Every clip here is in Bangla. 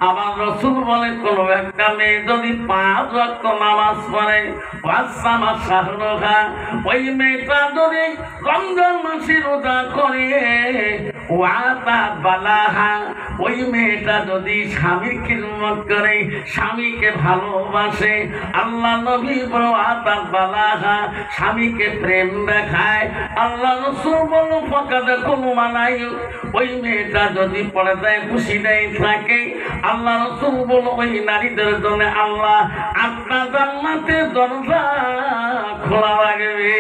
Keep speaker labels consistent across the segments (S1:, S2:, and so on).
S1: আমার রাসূল বলে কোন একটা মেয়ে যদি 5 ওয়াক্ত নামাজ পড়ে ওয়াসামা শাহরুহা, ওই মেয়েটা যদি রমজান মাসে রোজা করে ওয়াতা বালাহা, ওই মেয়েটা যদি স্বামীর খিদমত করে, স্বামীকে ভালোবাসে, আল্লাহ নবী বলে ওয়াতা বালাহা, স্বামীকে প্রেম দেখায়, আল্লাহ রাসূল বলে ফাকাদ কুল মানাই, ওই মেয়েটা যদি পর্দায় খুশি দেয় থাকে, আল্লাহ রাসূল বলে ওই নারীদের জন্য আল্লাহ আপনার জান্নাতের দরজা খোলা রাখবে।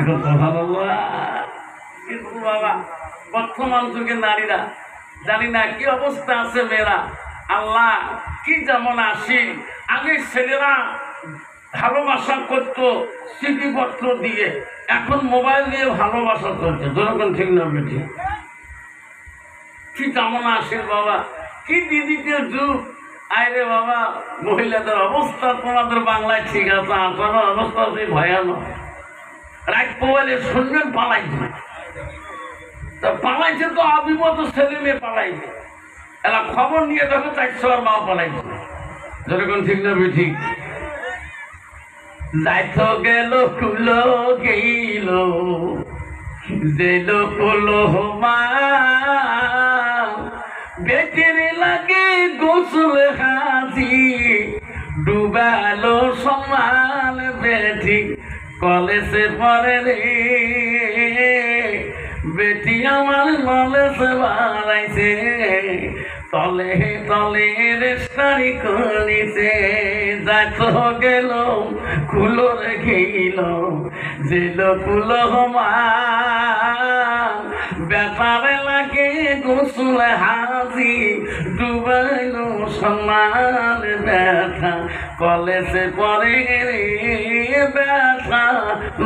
S1: সুবহানাল্লাহ। কিন্তু বাবা বর্তমান যুগের নারীরা জানি না কি অবস্থা আছে, মেয়েরা আল্লাহ কি যেমন আসি। আগে ছেলেরা ভালোবাসা করতো চিঠিপত্র দিয়ে, এখন মোবাইল দিয়ে ভালোবাসা করছে। যখন ঠিক না বেটি কি যেমন আসে বাবা, কি ডিজিটাল যুগ। আরে বাবা মহিলাদের অবস্থা তোমাদের বাংলায় ঠিক আছে, আসলে অবস্থা হচ্ছে ভয়ানক। রাত মোবাইলে শুনবেন পালাইছে, তা পালাইছে তো অবিমত ছেলে মেয়ে পালাইছে। এরা খবর নিয়ে দেখো 400 আর মাও পালাইছে। যেরকম ঠিক না বেঠি যাইতো গেল কুলো গেল যেল কুলো মা, বেটির লাগে গোসল হাজি ডুবালো সমান বেটি কলেজে পড়ে রে, বেটি আমার কলেজে বাড়াইছে, তলে তলে রেস্টারি করিছে, যাইতো গেল কুলো রেখেইল যেল কুলো মা, বেটারে লাগে গোসল হাজি ডুবাইল সমান ব্যথা কলেজে পড়ে রে, ব্যথা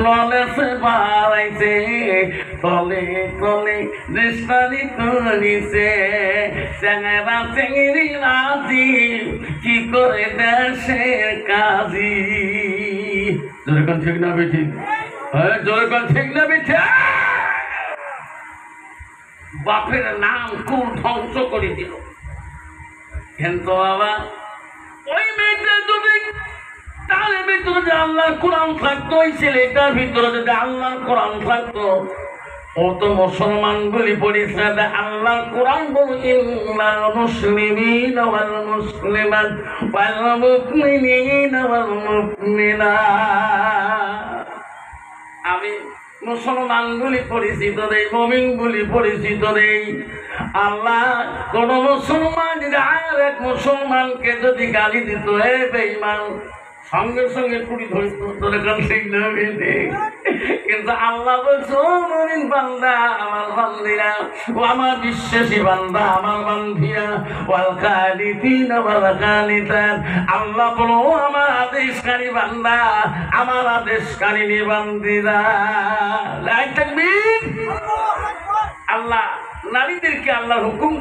S1: নলেজে বাড়াইছে, তলে তলে রেস্টারি করিছে, চেঙ্গেরা চেঙ্গেরি রাজি কি করে দেশের কাজী। যেরকম ঠিক না বেঠি, যেরকম ঠিক না বেঠি, বাপের নাম কুল ধ্বংস করে দিল। কিন্তু বাবা ওই মেয়েটা যদি তার ভিতরে যে আল্লাহর কোরআন থাকতো, ওই ছেলেটার ভিতরে যদি আল্লাহর কোরআন থাকতো, ও তো মুসলমান বলি পড়েছে আল্লাহর কোরআন বল ইন্নাল মুসলিমিনা ওয়াল মুসলিমাত ওয়াল মুমিনিনা ওয়াল মুমিনাত। আমি মুসলমান বলি পরিচিত নেই, মুমিন বলি পরিচিত নেই। আল্লাহ কোন মুসলমান যদি আর এক মুসলমানকে যদি গালি দিত, হে বেঈমান, সঙ্গে সঙ্গে পুরি ধরত, ঠিক না? কিন্তু আল্লাহ বলছো মুমিন বান্দা আমার বান্দিরা, ও আমার বিশ্বাসী বান্দা আমার বান্দিরা, ওয়াল কানিতিনা ওয়াল কানিতাত, আল্লাহ বলো আমার আদেশকারী বান্দা আমার আদেশকারী বান্দিরা। লা তাকবীর। আল্লাহ নারীদেরকে আল্লাহর হুকুম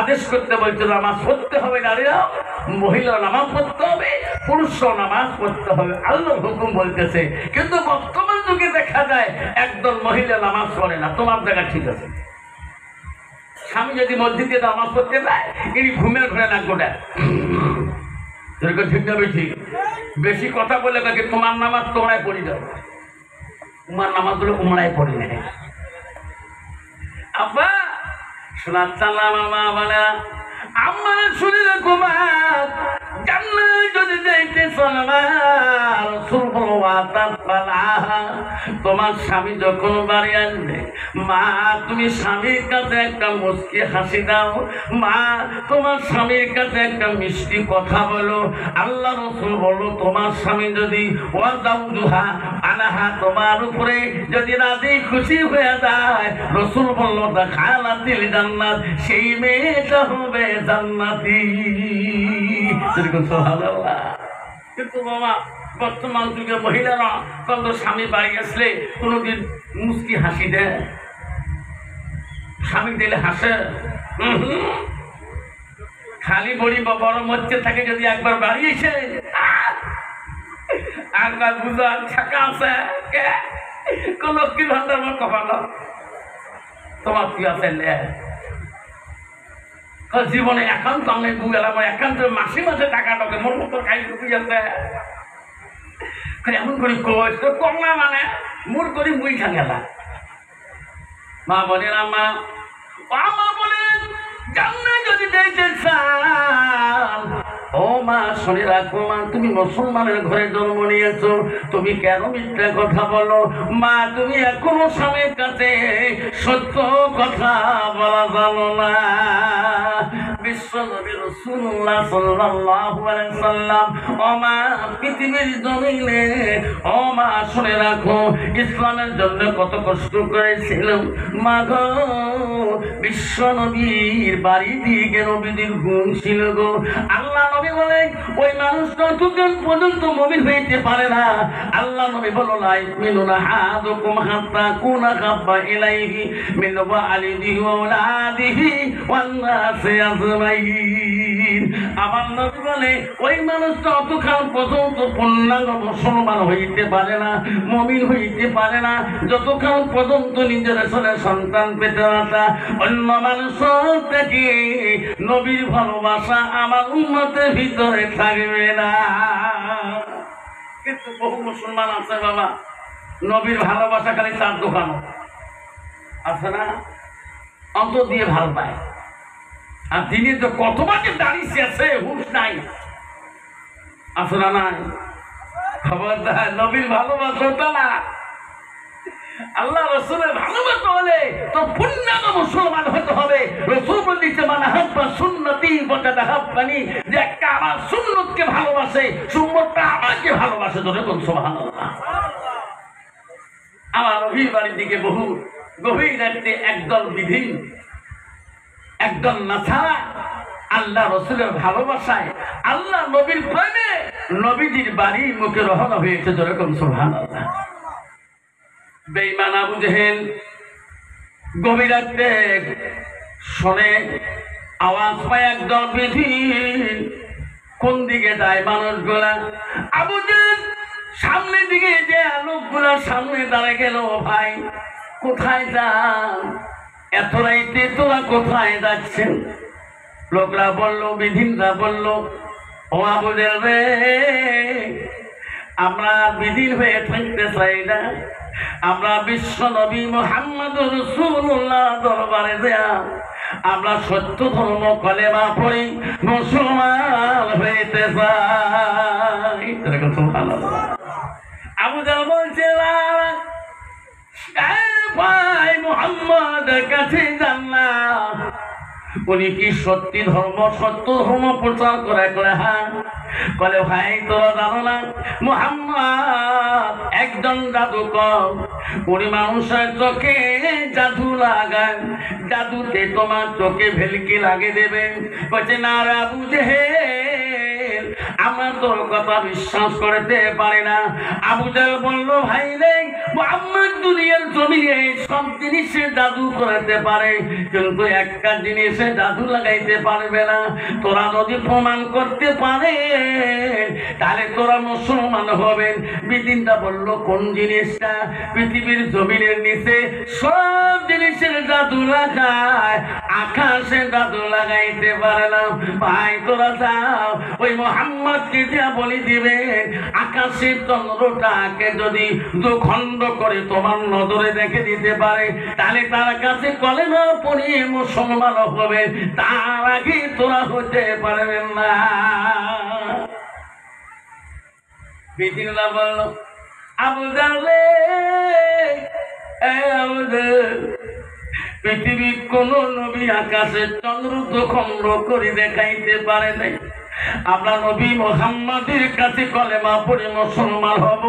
S1: আদেশ করতে বলছে নামাজ পড়তে হবে, নারীরা মহিলা নামাজ পড়তে হবে, পুরুষও নামাজ পড়তে হবে, আল্লাহর হুকুম বলতেছে। কিন্তু বর্তমান যুগে দেখা যায় একদল মহিলা নামাজ পড়ে না। তোমার জায়গা ঠিক আছে, স্বামী যদি মসজিদে নামাজ পড়তে যায় ইনি ঘুমের ঘরে না গোটা, ঠিক না বেশি বেশি কথা বলে নাকি তোমার নামাজ তোমরাই পড়ি যাও, তোমার নামাজ গুলো তোমরাই পড়ি নেয়। আব্বা শোনার চালাম আমার বলে আমার শরীরে কুমার জান্নাত যদি যাইতে চলবার তোমার স্বামী যখন বাড়ি আসবে, মা তুমি স্বামীর কাছে একটা মুচকি হাসি দাও, মা তোমার স্বামীর কাছে একটা মিষ্টি কথা বলো। আল্লাহ রাসূল বলল তোমার স্বামী যদি ওয়াজাউজুহা আনাহা তোমার উপরে যদি রাজি খুশি হয়ে যায়, রাসূল বলল দাখালাতিল জান্নাত, সেই মেয়েটা হবে জান্নাতি। সুবহানাল্লাহ। কিন্তু বাবা বর্তমান যুগে মহিলারা কত স্বামী বাড়ি আসলে কোনোদিন মুচকি হাসি দেয়? স্বামী দিলে হাসে? খালি বড়ি বা বড় মধ্যে থাকে, যদি একবার বাড়ি এসে একবার বুঝা থাকা আছে কোন কি ভান্ডার আমার কপাল তোমার কি আছে জীবনে একান্ত আমি বুঝলাম আমার একান্ত মাসে মাসে টাকাটাকে মোর মতো খাই ঢুকে যাচ্ছে এমন করি কমলা মানে মোর করি মুই খাঙ্গেলা মা বলেন মা বলেন জান্নাত যদি দেখতে চান ও মা শুনে রাখো মা তুমি মুসলমানের ঘরে জন্ম নিয়েছো তুমি কেন মিথ্যা কথা বলো মা তুমি এখনো স্বামীর কাছে সত্য কথা বলা জানো না বিশ্বনবী রাসূলুল্লাহ সাল্লাল্লাহু আলাইহি সাল্লাম ও মা পৃথিবীর জমিনে ও মা শুনে রাখো ইসলামের জন্য কত কষ্ট করেছিলাম মা গো বিশ্বনবীর বাড়ি দিকে নবীদের গুণ ছিল গো আল্লাহ নবী বলে ওই মানুষ যতক্ষণ পর্যন্ত মুমিন হইতে পারে না আল্লাহ নবী বলো লা ইউমিনুনা আহাদুকুম হাত্তা কুনা হাব্বা ইলাইহি মিন ওয়ালিদিহি ওয়া ওয়ালাদিহি ওয়ান নাসি আজমাইন আমার নবী বলে ওই মানুষ যতক্ষণ পর্যন্ত পূর্ণাঙ্গ মুসলমান হইতে পারে না মুমিন হইতে পারে না যতক্ষণ পর্যন্ত নিজের ছেলে সন্তান পেতে না অন্য মানুষ থেকে নবীর ভালোবাসা আমার উম্মতের ভিতরে থাকবে না কিন্তু বহু মুসলমান আছে বাবা নবীর ভালোবাসা খালি চার দোকান আছে না অন্ত দিয়ে ভাল পায় আর দিনে তো কতবাকে দাঁড়িয়েছে আছে হুশ নাই আছে না নাই খবরদার নবীর ভালোবাসাটা না আল্লাহ রসুলের ভালোবাসা হলে তো পূর্ণাঙ্গ মুসলমান হতে হবে রসুল বলছে মানে হাব্বা সুন্নতি বটাটা হাব্বানি যে একটা আমার সুন্নতকে ভালোবাসে সুন্নতটা আমাকে ভালোবাসে ধরে কোন সুবহানাল্লাহ আমার নবীর বাড়ির দিকে বহু গভীর রাত্রে একদল বিধি একদল নাছাড়া আল্লাহ রসুলের ভালোবাসায় আল্লাহ নবীর প্রেমে নবীজির বাড়ি মুখে রওনা হয়েছে যেরকম সুবহানাল্লাহ বেঈমান আবু জেহেল গভীর রাতে শোনে আওয়াজ পায় একদল বিধি কোন দিকে যায় মানুষগুলা আবু জেহেল সামনের দিকে যে লোকগুলা সামনে দাঁড়িয়ে গেল ভাই কোথায় যান এত রাইতে তোরা কোথায় যাচ্ছেন লোকরা বললো বিধিনরা বললো ও আবু জেহেল রে আমরা বিধিন হয়ে থাকতে চাই না আমরা বিশ্ব নবী মুহাম্মদ রাসূলুল্লাহ দরবারে দেয়া আমরা সত্য ধর্ম কলেমা পড়ি মুসলমান হইতে চাই সুবহানাল্লাহ আবু জেহেল বলছে ভাই মুহাম্মদ কাছে যান না উনি কি সত্যি ধর্ম সত্য ধর্ম প্রচার করে হ্যাঁ বলে ভাই তোরা জানো না মুহাম্মদ একজন জাদুকর উনি মানুষের চোখে জাদু লাগায় জাদুতে তোমার চোখে ভেলকি লাগে দেবে বলছে না রে আবু জেহেল আমরা তোর কথা বিশ্বাস করতে পারি না আবু জেহেল বললো ভাই রে মুহাম্মদ দুনিয়ার জমিনে সব জিনিসে জাদু করতে পারে কিন্তু একটা জিনিসে জাদু লাগাইতে পারবে না তোরা যদি প্রমাণ করতে পারে তাহলে তোরা মুসলমান হবেন বিদিনটা বললো কোন জিনিসটা পৃথিবীর জমিনের নিচে সব জিনিসের জাদু লাগায় আকাশে জাদু লাগাইতে পারে না ভাই তোরা যাও ওই মুহাম্মদকে যা বলি দিবেন আকাশের চন্দ্রটাকে যদি দুখণ্ড করে তোমার নজরে দেখে দিতে পারে তাহলে তার কাছে কলেমা পড়িয়ে মুসলমান হবে তার আগে তোরা হতে পারবেন না বিদিনরা বলল আবু জেহেল পৃথিবীর কোন নবী আকাশের চন্দ্র দুখণ্ড করে দেখাইতে পারে নাই আমরা নবী মুহাম্মাদের কাছে কলেমা পড়ে মুসলমান হব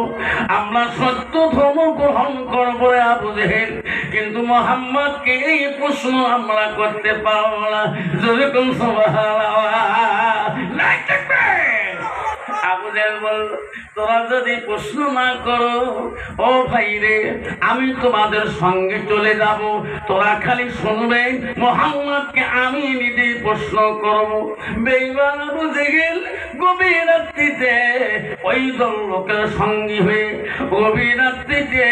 S1: আমরা সত্য ধর্ম গ্রহণ করবো আবু জেহেল কিন্তু মুহাম্মদকে এই প্রশ্ন আমরা করতে পারবো না যেরকম সুবহানাল্লাহ আবু জাহেল বলল, তোরা যদি প্রশ্ন না করো ও ভাই রে, আমি তোমাদের সঙ্গে চলে যাব, তোরা খালি শুনবে মুহাম্মদকে আমি নিজেই প্রশ্ন করব। বেঈমান আবু জাহেল গভীর রাত্রিতে ওই দল লোকের সঙ্গী হয়ে গভীর রাত্রিতে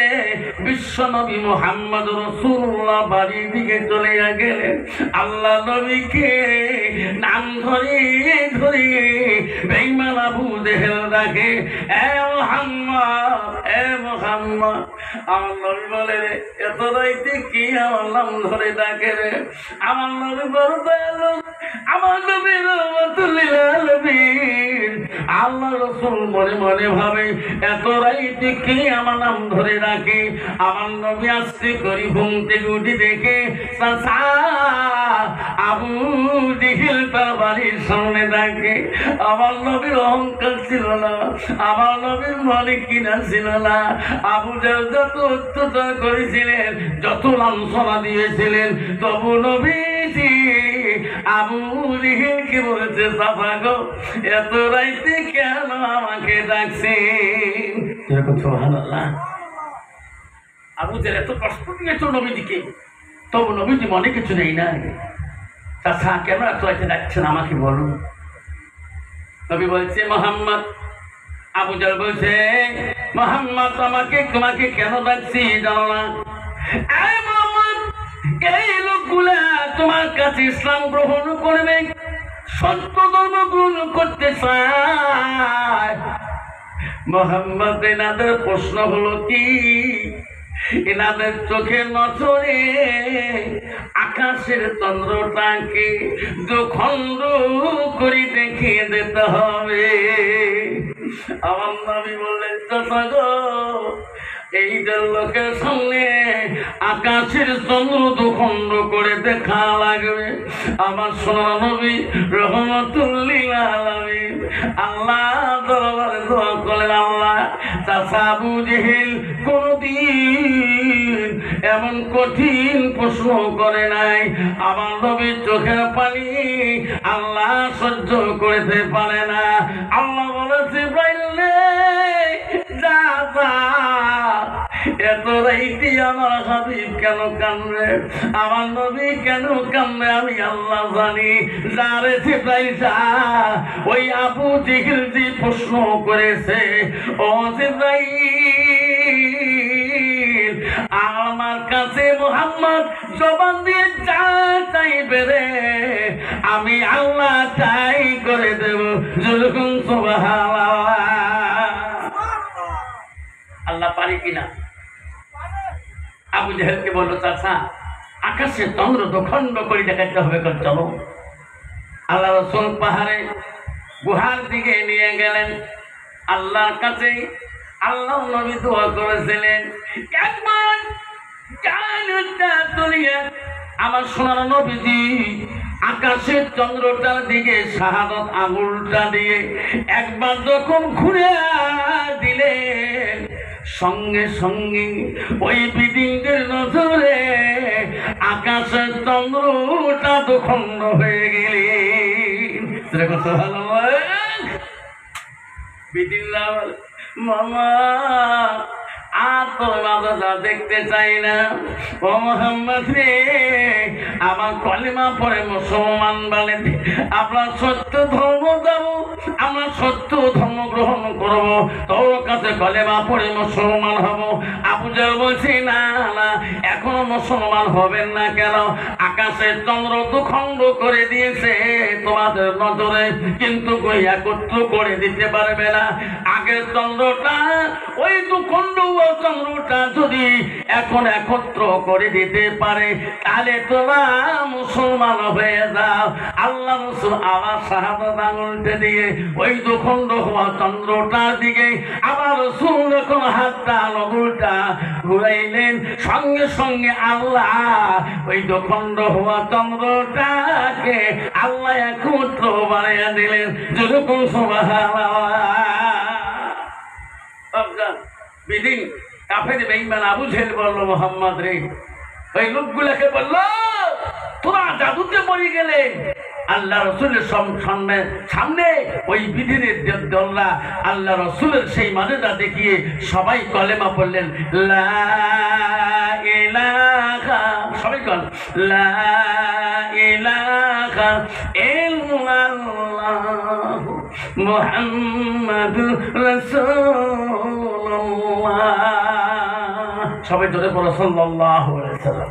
S1: বিশ্বনবী মুহাম্মদ রাসূলুল্লাহ বাড়ির দিকে চলে গেলেন। আল্লাহ নবীকে নাম ধরিয়ে ধরিয়ে বেঈমান আবু জাহেল ডাকে, এ মুহাম্মদ, এ মুহাম্মদ। আমার নবী বলে, রে এত রাইতে কি আমার নাম ধরে ডাকে রে? আমার নবী বড় দয়ালু, আমার নবী রহমাতুল লিল আলামিন। আল্লাহ রাসূল মনে মনে ভাবে, এত রাইতে কি আমার নাম ধরে ডাকে? আমার নবী আস্তে করে ঘুম থেকে উঠে দেখে চাচা আবু জাহেল তার বাড়ির সামনে ডাকে। আমার নবীর অহংকার ছিল না, আমার নবীর মনে কিনা ছিল না। আবু জাহেল যত অত্যাচার করেছিলেন, যত লাঞ্ছনা দিয়েছিলেন, তবু নবীজি আবু জাহেলকে বলেছে, চাচা গো এত রাইতে কেন আমাকে ডাকছেন? সুবহানাল্লাহ। আবু জাহেল এত কষ্ট দিয়েছিল নবীজিকে, তবু নবীজি মনে কিছু নেই না। চাচা কেন এত রাইতে ডাকছেন আমাকে বলুন। নবী বলছে, মুহাম্মদ। আবু জাহেল বলছে, মুহাম্মদ তোমাকে কেন ডাকছি জানো না? এই মুহাম্মদ, এই লোকগুলা তোমার কাছে ইসলাম গ্রহণ করবে, সত্য ধর্ম গ্রহণ করতে চায়। মুহাম্মদ এনাদের প্রশ্ন হলো কি, এনাদের চোখের নজরে আকাশের চন্দ্রটাকে দুখণ্ড করে দেখিয়ে দিতে হবে। আমার নবী বললেন, চাচা গো এই যে লোকের সামনে আকাশের চন্দ্র দুখণ্ড করে দেখা লাগবে। আমার সোনা নবী রহমাতুল লিল আলামিন আল্লাহ দরবারে দোয়া করলেন, আল্লাহ চাচা আবু জাহেল কোনদিন এমন কঠিন প্রশ্ন করে নাই। আমার নবীর চোখের পানি আল্লাহ সহ্য করতে পারে না। আল্লাহ বলেছে, এত রাইতে আমার হাবিব কেন কান্দে, আমার নবী কেন কান্দে আমি আল্লাহ জানি। যারে জিবরাইল ওই আবু জাহেল যে প্রশ্ন করেছে, ও জিবরাইল আমার কাছে মুহাম্মদ জবান দিয়ে যা চাইবে রে আমি আল্লাহ তাই করে দেব। যখন সুবহানাল্লাহ। আল্লাহ পারি কিনা? আবু জাহেলকে বললো, চাচা আকাশে চন্দ্র দুখণ্ড করে দেখাতে হবে, চলো। আল্লাহ রাসূল পাহাড়ে গুহার দিকে নিয়ে গেলেন। আল্লাহর কাছে আল্লাহ নবী দোয়া করেছিলেন, একবার আমার সোনার নবীজি আকাশের চন্দ্রটার দিকে শাহাদত আঙুলটা দিয়ে একবার যখন ঘুরে দিলেন, সঙ্গে সঙ্গে ওই বিদিনদের নজরে আকাশের চন্দ্রটা দুখণ্ড হয়ে গেলেন। বিদিল্লাহ মামা আর তোর মাদা দেখতে চাই না। ও মুহাম্মদ রে, আমার কলিমা পড়ে মুসলমান বলে আমরা সত্য ধর্ম দেব, আমরা সত্য ধর্ম গ্রহণ করব, তোর কাছে কলিমা পড়ে মুসলমান হব। আবু জাহেল বলছে, না না এখনো মুসলমান হবেন না কেন? আকাশের চন্দ্র দুখণ্ড করে দিয়েছে তোমাদের নজরে, কিন্তু কই একত্র করে দিতে পারবে না। আগের চন্দ্রটা ওই দুখণ্ড চন্দ্রটা যদি এখন একত্র করে দিতে পারে, তাহলে তোমরা মুসলমান হয়ে যাও। আল্লাহ রাসূল আবার শাহাদাত আঙুলটা দিয়ে ওই দুখণ্ড হওয়া চন্দ্রটার দিকে আবার রাসূল যখন হাতটা আঙুলটা ঘুরাইলেন, সঙ্গে সঙ্গে আল্লাহ ওই দুখণ্ড হওয়া চন্দ্রটাকে আল্লাহ একত্র বানিয়ে দিলেন। যেরকম সুবহানাল্লাহ। বিদিন কাফের বেঈমান আবু জাহেল বলল, মুহাম্মদ রে, ওই লোকগুলোকে বলল তোরা জাদুতে মরে গেলে আল্লাহ রসুলের সামনে ওই বিধিনের দলরা আল্লাহ রসুলের সেই মানেটা দেখিয়ে সবাই কলেমা পড়লেন, লা ইলাহা, সবাই কল লা ইলাহা ইল্লাল্লাহ মুহাম্মাদুর রাসূলুল্লাহ। সবাই জোরে পড়ো সাল্লাল্লাহু আলাইহি ওয়াসাল্লাম।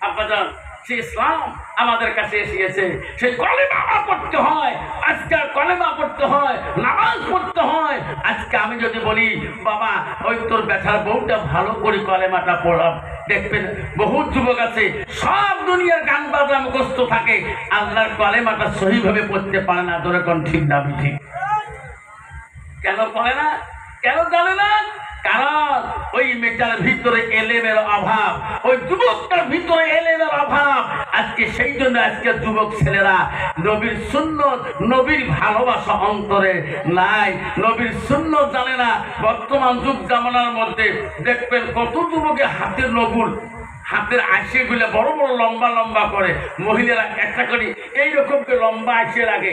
S1: আপনারা সে ইসলাম আমাদের কাছে এসেছে, সেই কলেমা পড়তে হয়, আজকাল কলেমা পড়তে হয়, নামাজ পড়তে হয়। আজকে আমি যদি বলি বাবা ওই তোর বেটার বউটা ভালো করে কলেমাটা পড়াম, দেখবেন বহুত যুবক আছে সব দুনিয়ার গান বাজনা মুখস্থ থাকে, আল্লাহর কলেমাটা সহিভাবে পড়তে পারে না। ধরে কোন ঠিক না ঠিক? কেন পড়ে না? কেন জানে না? কারণ ওই মেয়েটার ভিতরে এলেমের অভাব, ওই যুবকটার ভিতরে এলেমের অভাব। আজকে সেই জন্য আজকে যুবক ছেলেরা নবীর সুন্নত, নবীর ভালোবাসা অন্তরে নাই, নবীর সুন্নত জানে না। বর্তমান যুগ জামানার মধ্যে দেখবেন কত যুবকের হাতের নগুল, হাতের আইসেগুলো বড় বড় লম্বা লম্বা করে, মহিলারা একটা করে এইরকম করে লম্বা আইসে রাখে।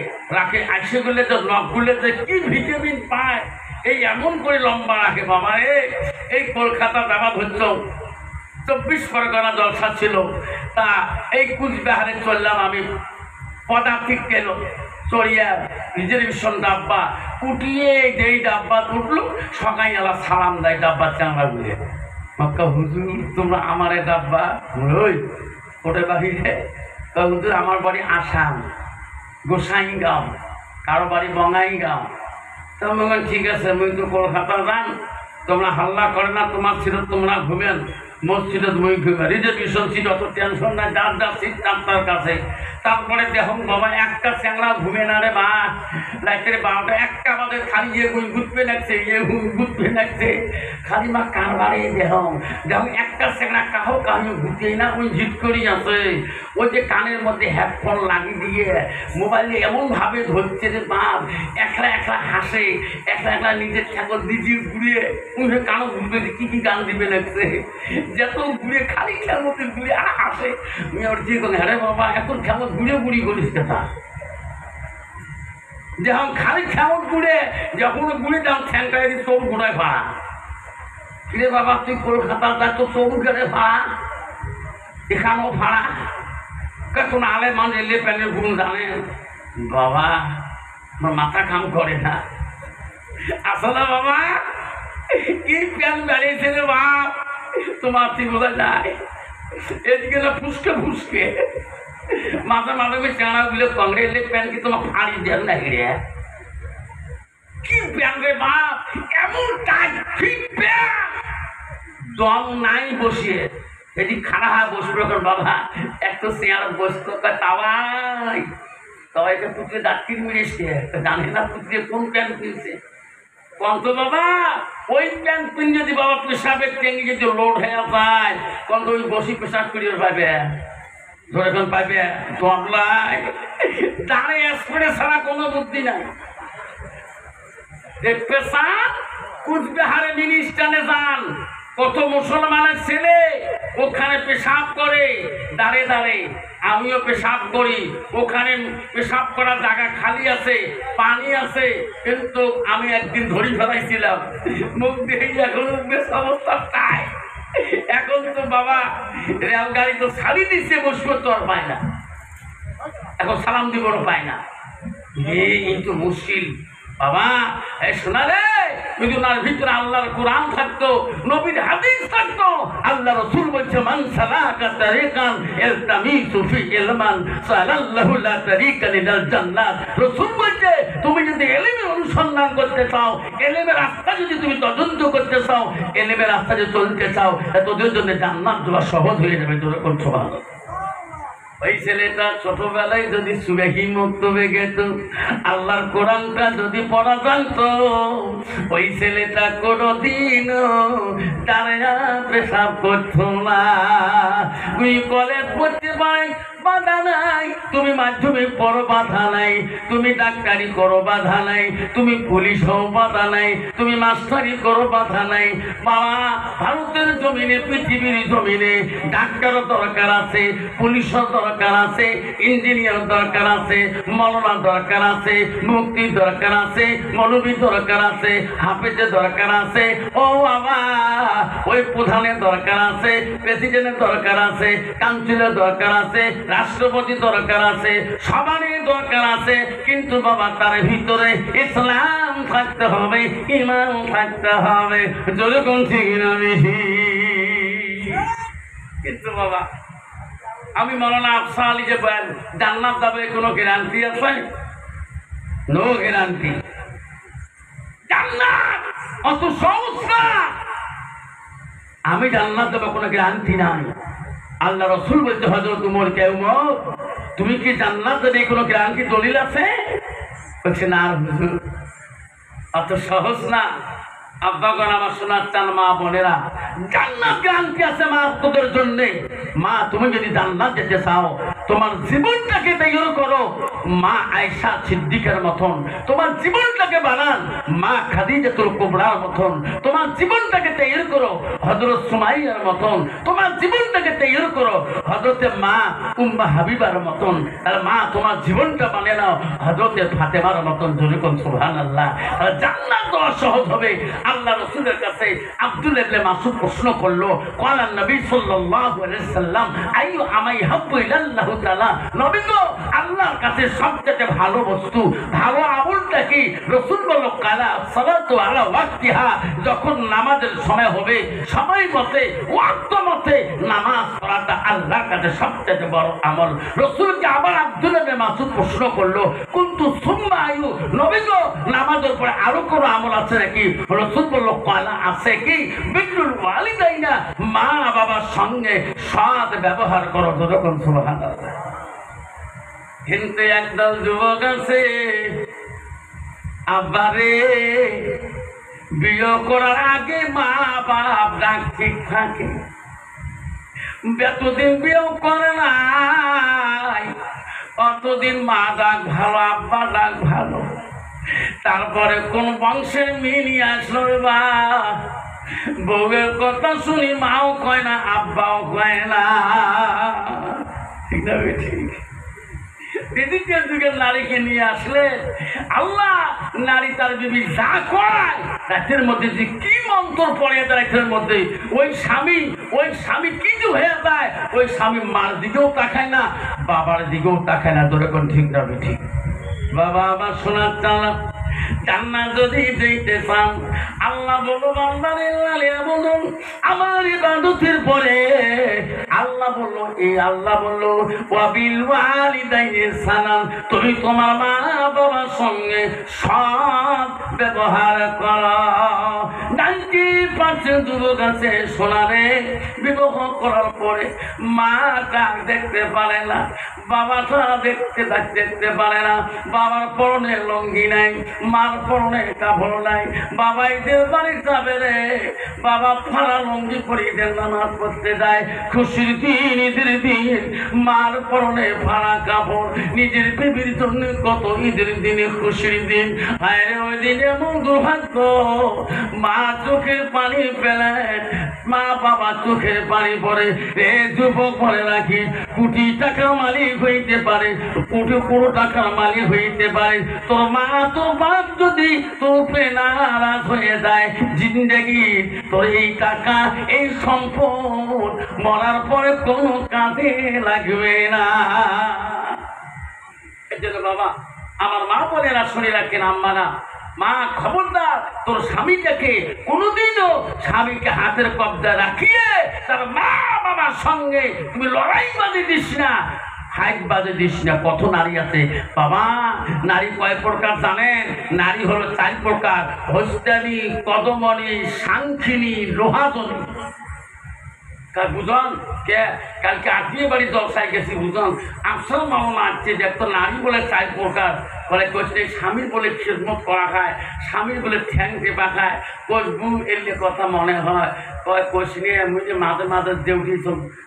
S1: আইসেগুলো যে নখগুলোতে কি ভিটামিন পায়, এই এমন করে লম্বা রাখে। বাবা এই কলকাতা দাবাত হচ্ছে 24 পরগনা জলসা ছিল, তা এই কুচবিহারে চললাম আমি, পদাতিক কেন চড়িয়া রিজার্ভেশন ডাব্বা উঠিয়ে যেই ডাব্বা উঠলো সকাই আলা সালাম দেয় ডাব্বা চাঙ্গা গুলে, মক্কা হুজুর তোমরা আমার এ ডাব্বা ওই ওটা বাহিরে, হুজুর আমার বাড়ি আসাম গোসাইগাঁও, কারো বাড়ি বঙ্গাইগাঁও। তোমরা ঠিক আছে মুই তো কলকাতা যান, তোমরা হাল্লা করে না, তোমার ছিল তোমরা ঘুমেন মসজিদে, মুই ঘুমে রিজার্ভেশন সিট, অত টেনশন নাই, যার যার সিট তার কাছে। তারপরে দেখুন বাবা একটা চ্যাংড়া ঘুমে না রে মা, রাত্রে 12টা 1টা বাজে খালি ইয়ে ঘুরতে লাগছে, ইয়ে ঘুরতে লাগছে খালি মা কারবারে দেখুন একটা চ্যাংড়া কাহো কাহিও ঘুরতেই না, ওই ঝিট করি আছে, ওই যে কানের মধ্যে হেডফোন লাগিয়ে দিয়ে মোবাইলে এমনভাবে ধরছে যে বাপ একলা একলা হাসে, একলা একলা নিজের ঠাকুর নিজের ঘুরিয়ে ওই কানো ঘুরবে কী কী গান দিবে লাগছে, যত ঘুরে খালি খেলতে ঘুরে আর হাসে। আমি ওর যে কোনো হ্যাঁ বাবা এখন খেমত ঘুরে ঘুরি করিস কথা, যখন খালি খেমত ঘুরে যখন ঘুরে যখন ঠ্যাংটাই চোখ ঘুরায় ভাড়া, কিরে বাবা তুই কলকাতা যা তো চোখ ঘুরে ভাড়া, এখানেও ভাড়া কখন আলে মান এলে প্যানের গুণ জানে বাবা, আমার মাথা কাম করে না। আসলে বাবা কি প্যান বেড়িয়েছে রে বাপ, তোমার তুই বোঝা যায় এদিকে না ফুসকে ফুসকে মাথা মাথাকে চাঁড়া গুলো কংগ্রেসের প্যান কি তোমার ফাড়ি দেন না রে, কি প্যান রে বাপ, এমন টাইট ঠিক প্যান দম নাই বসিয়ে এটি খাড়া হয় বসবে বাবা, একটু চেয়ার বসতো তাওয়াই সবাইকে পুত্রে ডাক্তির মিলেছে, জানে না পুত্রে কোন প্যান কিনছে কত বাবা, ওই প্যান্ট পিন যদি বাবা পেশাবের ট্যাঙ্কি যদি লোড হয়ে যায় কত ওই বসি পেশাব করিয়ে পাইবে, ধরে কোন পাইবে দমলাই দাঁড়িয়ে স্প্রে ছাড়া কোনো বুদ্ধি নাই। পেশাব কুচবিহারে মিনি স্ট্যান্ডে যান, কত মুসলমানের ছেলে ওখানে পেশাব করে দাঁড়িয়ে দাঁড়িয়ে, আমিও পেশাব করি, ওখানে পেশাব করার জায়গা খালি আছে, পানি আছে, কিন্তু আমি একদিন ধরি ফেলাইছিলাম মুখ দিয়ে, এখন বেশ অবস্থা তাই। এখন তো বাবা রেলগাড়ি তো ছাড়ি দিচ্ছে, বসবো তো আর পায় না, এখন সালাম দিবরও পায় না, এই তো মুশকিল বাবা। শোনা রে, যদি ওনার ভিতরে আল্লাহর কোরআন থাকতো, নবীর হাদিস থাকতো, আল্লাহ রাসূল বলছে মান সালাকা তারিকান ইলতামিসু ফি ইলমান সালাল্লাহু লা তারিকা লিল জান্নাত। রাসূল বলছে তুমি যদি ইলমের অনুসন্ধান করতে চাও, ইলমের রাস্তা যদি তুমি তদন্ত করতে চাও, ইলমের রাস্তা যদি চলতে চাও, তোদের জন্য জান্নাত দেওয়া সহজ হয়ে যাবে। তোরা কোন সুবহানাল্লাহ। ওই ছেলেটা ছোটবেলায় যদি সুরাহি মক্তবে গেত, আল্লাহর কোরআনটা যদি পড়া জানতো, ওই ছেলেটা কোনোদিনও দাঁড়িয়ে পেশাব করতো না। তুই কলেজ পড়তে হইতে পারে, বাধা নাই। তুমি মাধ্যমিক পড়ো, বাধা নাই। তুমি ডাক্তারি করো, বাধা নাই। তুমি পুলিশ হও, বাধা নাই। তুমি মাস্টারি করো, বাধা নাই। বাবা, ভারতের জমিনে, পৃথিবীর জমিনে ডাক্তারও দরকার আছে, পুলিশও দরকার আছে, ইঞ্জিনিয়ার দরকার আছে, মৌলানা দরকার আছে, মুক্তি দরকার আছে, মৌলবী দরকার আছে, হাফেজের দরকার আছে। ও বাবা, ওই প্রধানের দরকার আছে, প্রেসিডেন্টের দরকার আছে, কাউন্সিলের দরকার আছে, রাষ্ট্রপতি দরকার আছে, সবারই দরকার আছে। কিন্তু বাবা, তার ভিতরে ইসলাম থাকতে হবে, ঈমান থাকতে হবে। যদি কোন ঠিক না বেশি। কিন্তু বাবা, আমি মৌলানা আফসার আলী যে বলেন জান্নাত যাবে, কোনো গ্যারান্টি আছে? No guarantee. জান্নাত অত সহজ না। আমি জান্নাত দেবো, কোনো গ্যারান্টি নাই। আল্লাহ রসুল বলতে, হযরত উমর কে উমর, তুমি কি জান্নাত দেবে, কোনো গ্যারান্টি দলিল আছে? বলছে না হুজুর, অত সহজ না। আব্বাগণ আমার শোনার চান, মা বোনেরা, জান্নাত গ্যারান্টি আছে মা তোদের জন্য। মা, তুমি যদি জান্নাত যেতে চাও, তোমার জীবনটাকে তৈরি করো মা আয়েশা সিদ্দিকার মতন, তোমার জীবনটাকে বানান মা খাদিজাতুল কুবরার মতন, তোমার জীবনটাকে তৈরি করো হযরত সুমাইয়ার মতন, তোমার জীবনটাকে তৈরি করো হযরতে মা উম্মে হাবিবার মতন। আর মা, তোমার জীবনটা বানিয়ে নাও হযরতে ফাতেমার মতন। জোরে কোন সুবহানাল্লাহ। আর জান্নাত দেওয়া সহজ হবে। আল্লাহ রাসূলের কাছে আব্দুল্লাহ ইবনে মাসউদ প্রশ্ন করলো, ক্বালা নবী সাল্লাল্লাহু আলাইহি সাল্লাম, আইয়ু আমাই হাব্বু ইলাল্লাহু তাআলা। নবী গো, আল্লাহর কাছে সবচেয়ে ভালো বস্তু, ভালো আমলটা কি? রাসূল বলল, কালা সালাতু আলা ওয়াক্তিহা। যখন নামাজের সময় হবে, সময় মতে, ওয়াক্ত মতে নামাজ পড়াটা আল্লাহর কাছে সবচেয়ে বড় আমল। রাসূলকে আবার আব্দুল্লাহ ইবনে মাসউদ প্রশ্ন করলো, কুনতু সুম্মা আইয়ু। নবী গো, নামাজের পরে আরো কোনো আমল আছে নাকি? রাসূল বলল, কালা আছে কি? বিরুল ওয়ালিদাইনা, মা বাবার সঙ্গে সৎ ব্যবহার করো। যখন সুবহানাল্লাহ। কিন্তু একদল যুবক আছে, আব্বারে বিয়ে করার আগে মা বাপ ডাক ঠিক থাকে, যতদিন বিয়েও করে নাই অতদিন মা ডাক ভালো, আব্বা ডাক ভালো। তারপরে কোন বংশের মেয়ে নিয়ে আসলো, বা বউয়ের কথা শুনি মাও কয় না, আব্বাও কয় না। ঠিক না? ঠিক। ডিজিটাল যুগের নারীকে নিয়ে আসলে আল্লাহ নারী তার বিবি যা করায়, রাতের মধ্যে যে কি মন্ত্র পড়ে যায়, রাতের মধ্যে ওই স্বামী কিছু হয়ে যায়। ওই স্বামী মার দিকেও তাকায় না, বাবার দিকেও তাকায় না। তোর এখন ঠিক যাবে। ঠিক বাবা, আবার শোনার চালা, জান্নাত যদি যেতে চান, আল্লাহ বলো বান্দারে বলুন আমার ইবাদতের পরে আল্লাহ বললো, আল্লাহ বললো ওয়াবিল ওয়ালিদাইনি সালাম, তুমি তোমার মা বাবার সঙ্গে সৎ ব্যবহার করো। 90% যুবক আছে সোনারে, বিবাহ করার পরে মাটা দেখতে পারে না, বাবাটা দেখতে পারে না। বাবার পরনে লঙ্গি নাই, মার পরনে কাপড় নাই। বাবা ঈদের বাড়ি যাবে রে, বাবা ফাড়া লঙ্গি পরে ঈদের নামাজ পড়তে যায়। খুশির দিন, ঈদের দিন, মার পরনে ফাড়া কাপড়। নিজের বেবির জন্য কত ঈদের দিনে খুশির দিন। আরে ওই দিন এমন দুর্ভাগ্য, মা চোখের পানি ফেলে, মা বাবা চোখের পানি পড়ে। রে যুবক বলে রাখি, কোটি টাকার মালিক হইতে পারে, কোটি টাকার মালিক হইতে পারে, তোর মা তোর বাপ যদি তোকে নারাজ হয়ে যায়, জিন্দেগি তোর এই টাকা এই সম্পদ মরার পরে কোনো কাজে লাগবে না। এই জন্য বাবা, আমার মা বলে না, শুনে রাখেন আম্মা না, মা খবরদার তোর স্বামীটাকে কোনোদিনও স্বামীকে হাতের কবজা রাখিয়ে তার মা বাবার সঙ্গে তুমি লড়াই বাঁধে দিস না, হাইট বাজে দিস না। কত নারী আছে বাবা, নারী কয় প্রকার জানেন? নারী হলো 4 প্রকার, হস্তানি, কদমনি, সাংখিনী, লোহাজনী। তার বুঝন কে কালকে আত্মীয় বাড়ি জলসায় গেছি বুঝন আসল মামা আসছে যে একটা নারী বলে 4 প্রকার বলে কোচে স্বামীর বলে খেদমত করা খায়, স্বামীর বলে ঠ্যাং টেপা খায়। কোচবু এলে কথা মনে হয় কয় কোচ নিয়ে আমি যে মাঝে মাঝে দেউটি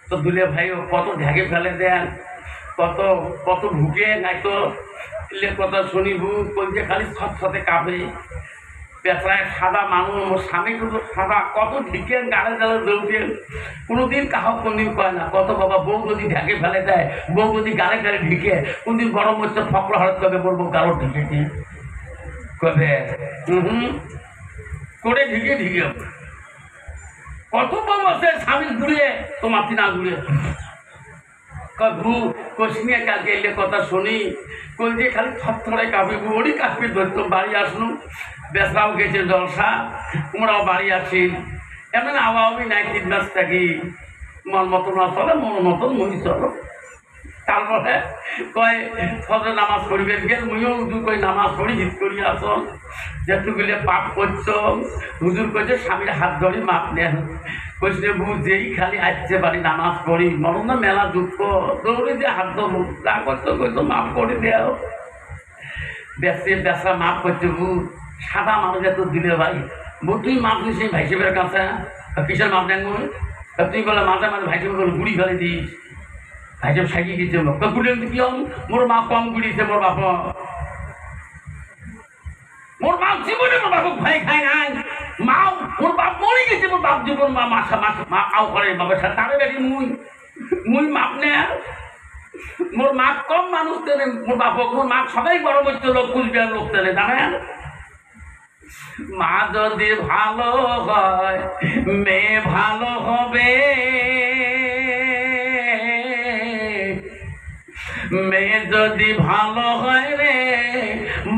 S1: তো দুলে ভাইও কত ঢেকে ফেলে দেন, কত কত ভুকে নাই তো এলে কথা শুনিবু কইছে খালি ছটছটে কাঁপে। পেঁচড়ায় সাদা মানুষ মোর স্বামী কিন্তু সাদা কত ঢিকেন গাড়ে গালে দৌড়েন, কোনোদিন কাহক কোনদিন কয় না। কত বাবা বউ যদি ঢেকে ফেলে দেয়, বউ যদি গালে গালে ঢিকে কোনদিন গরম হচ্ছে ফকর হঠাৎ কবে বলবো গালো ঢিকেছে কবে করে ঢিকে ঢিকে কত বউ আছে স্বামী ঘুরে তোমার না ঘুরে ভু কোশিনিয়া কালকে এলে কথা শুনি কই যে খালি থরথরে কাঁপি ওরই কাঁপি ধরতো। বাড়ি আসলু বেসরাও গেছে জলসা, তোমরাও বাড়ি আসি এমন আবহাওয়াই নাই 3 মাস থাকি মন মতো না চলে মন মতন মই চলো। তারপরে কয় ফজর নামাজ পড়িবেন গেল মুইও উজু কই নামাজ পড়ি হিত করি আসল যেতুগুলো পাপ করছ হুজুর কইছে স্বামীর হাত ধরে মাপ নেন। কইছে বু যেই খালি আসছে বাড়ি নামাজ পড়ি মরণ না মেলা দুঃখ দৌড়ে দিয়ে হাত ধরবো যা করছো কইতো মাপ করে দেও বেসা মাপ করছে বু সাদা মানুষ এত দিলে ভাই বউ তুই মাপ দিস ভাই সাহেবের কাছে কিসের মাপ নেন তুই বলে মাঝে মাঝে ভাই সাহেব বলে গুড়ি ফেলে দিস ভাই সাহেব সাইকে গেছে গুড়ি কি হম মোর মা কম গুড়িছে মোর বাপ মোর বাপ জীবনে মোর বাপক ভাই খায় নাই মাও মোর বাপ মরে গেছে মোর বাপ জীবন মা মাসা মাসা মা আও করে বাবার সাথে তারে বেরি মুই মাপ নে মোর মা কম মানুষ তেনে মোর বাপক মোর মা সবাই বড় বড় লোক কুচবিহার লোক তেনে জানেন। মা যদি ভালো হয় মেয়ে ভালো হবে, মেয়ে যদি ভালো হয় রে